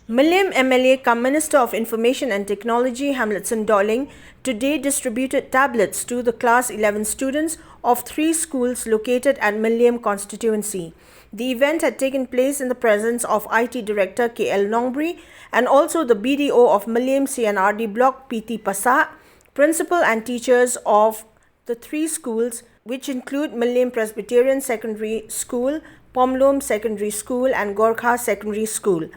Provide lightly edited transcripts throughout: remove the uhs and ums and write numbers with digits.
MYLLIEM MLA cum Minister of Information and Technology HAMLETSON DOHLING today distributed tablets to the class 11 students of 3 schools located at MYLLIEM constituency. The event had taken place in the presence of IT Director KL Nongbri and also the BDO of MYLLIEM CNRD Block PT Pasa, principal and teachers of the 3 schools, which include MYLLIEM Presbyterian Secondary School, Pomlom Secondary School and Gorkha Secondary School.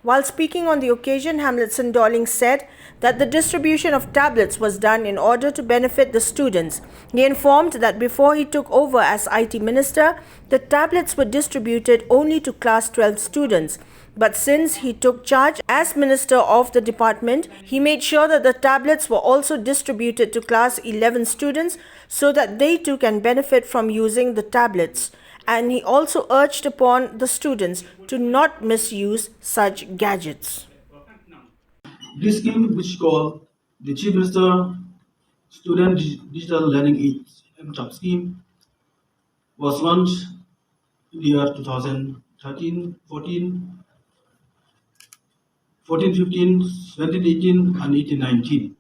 While speaking on the occasion, HAMLETSON DOHLING said that the distribution of tablets was done in order to benefit the students. He informed that before he took over as IT Minister, the tablets were distributed only to class 12 students. But since he took charge as Minister of the department, he made sure that the tablets were also distributed to class 11 students so that they too can benefit from using the tablets. And he also urged upon the students to not misuse such gadgets. This scheme, which called the Chief Minister Student Digital Learning Aid MTAP scheme, was launched in the year 2013, 14, 15, 17, 18, and 18, 19.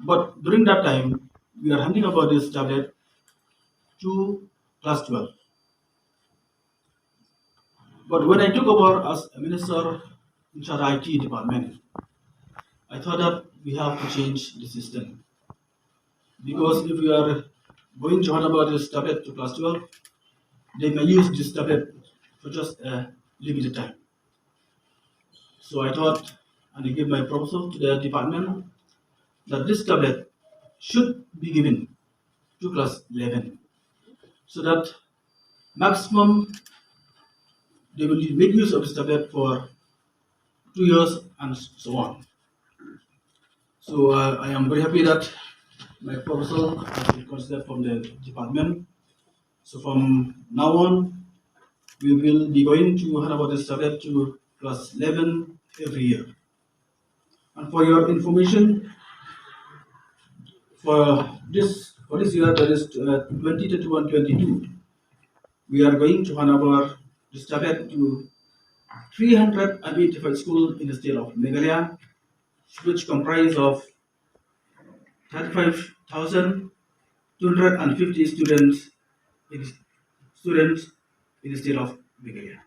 But during that time, we are handing over this tablet to class 12. But when I took over as a minister in charge of IT department, I thought that we have to change the system. Because if we are going to hand over this tablet to class 12, they may use this tablet for just a limited time. So I thought, and I gave my proposal to the department, that this tablet should be given to class 11, so that maximum they will make use of this tablet for 2 years and so on. So I am very happy that my proposal has been considered from the department. So from now on, we will be going to hand over this tablet to class 11 every year. And for your information, for this year, that is 2021-22, we are going to hand over this tablet to 385 schools in the state of Meghalaya, which comprise of 35,250 students in the state of Meghalaya.